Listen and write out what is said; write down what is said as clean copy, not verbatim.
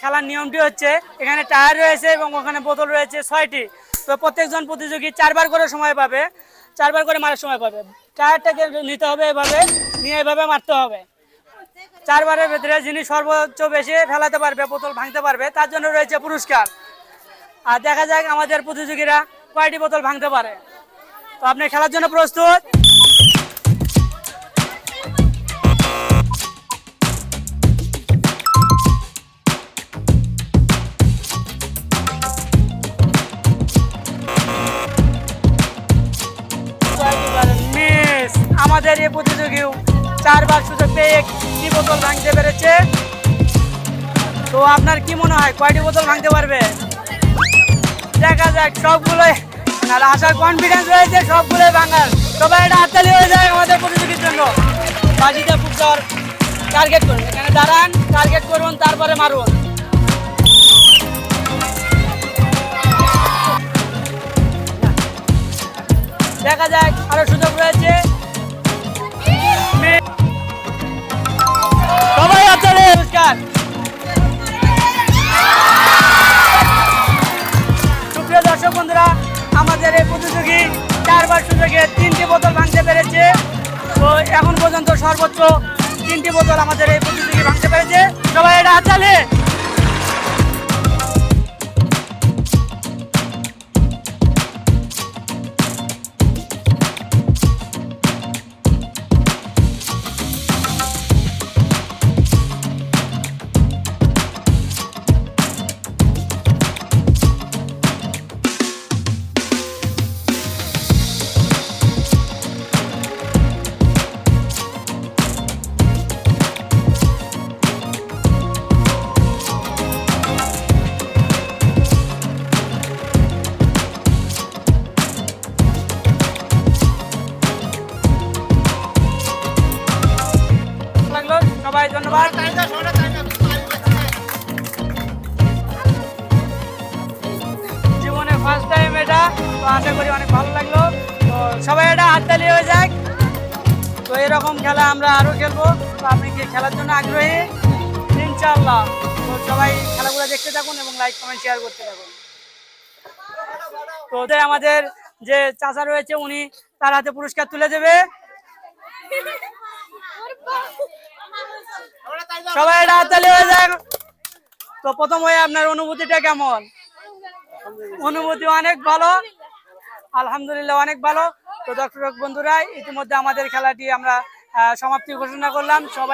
খেলার নিয়মটি হচ্ছে এখানে টায়ার রয়েছে এবং ওখানে বোতল রয়েছে 6টি। তো প্রত্যেকজন প্রতিযোগী 4বার করে সময় পাবে, 4বার করে মারার সময় পাবে। টায়ারটাকে নিতে হবে, এভাবে নিয়ে এভাবে মারতে হবে। 4বারের ভেতরে যিনি সর্বোচ্চ বেশি ফেলাতে পারবে, বোতল ভাঙতে পারবে, তার জন্য রয়েছে পুরস্কার। আর দেখা যাক আমাদের প্রতিযোগীরা কয়টি বোতল ভাঙতে পারে। তো আপনি খেলার জন্য প্রস্তুত? মিস আমাদের এই প্রতিযোগী 4বার সুযোগ পেয়ে একটি বোতল ভাঙতে পেরেছে। তো আপনার কি মনে হয় কয়টি বোতল ভাঙতে পারবে? দেখা যাক, সবগুলোই আসার কনফিডেন্স রয়েছে সবগুলোই ভাঙার। সবাই এটা হাততালি হয়ে যায় আমাদের প্রতিযোগীর জন্য। বাজিতে ফুটবল টার্গেট করুন, এখানে দাঁড়ান, টার্গেট করুন, তারপরে মারুন। দেখা যাক, আরো সুযোগ রয়েছে। সবাই হাততালি। নমস্কার। সুপ্রিয় দর্শক বন্ধুরা, আমাদের এই প্রতিযোগী 4বার সুযোগে 3টি বোতল ভাঙতে পেরেছে। তো এখন পর্যন্ত সর্বোচ্চ 3টি বোতল আমাদের এই প্রতিযোগী ভাঙতে পেরেছে। সবাই এটা হাততালি। সবাই ধন্যবাদ। জীবনে ফার্স্ট টাইম এটা, তো আশা করি অনেক ভালো লাগলো। তো সবাই এটা হাততালি হয়ে যাক। তো এরকম খেলা আমরা আরো খেলবো। তো আপনি কি খেলার জন্য আগ্রহী? ইনশাআল্লাহ। তো সবাই খেলাগুলো দেখতে থাকুন এবং লাইক কমেন্ট শেয়ার করতে থাকুন। তো আমাদের যে চাচা রয়েছে উনি তার হাতে পুরস্কার তুলে দেবে। সবাই এটা হাততালি হয়ে যায়। তো প্রথম হয়ে আপনার অনুভূতিটা কেমন? অনুভূতি অনেক ভালো, আলহামদুলিল্লাহ অনেক ভালো। তো দর্শক বন্ধুরা, ইতিমধ্যে আমাদের খেলাটি আমরা সমাপ্তি ঘোষণা করলাম। সবাই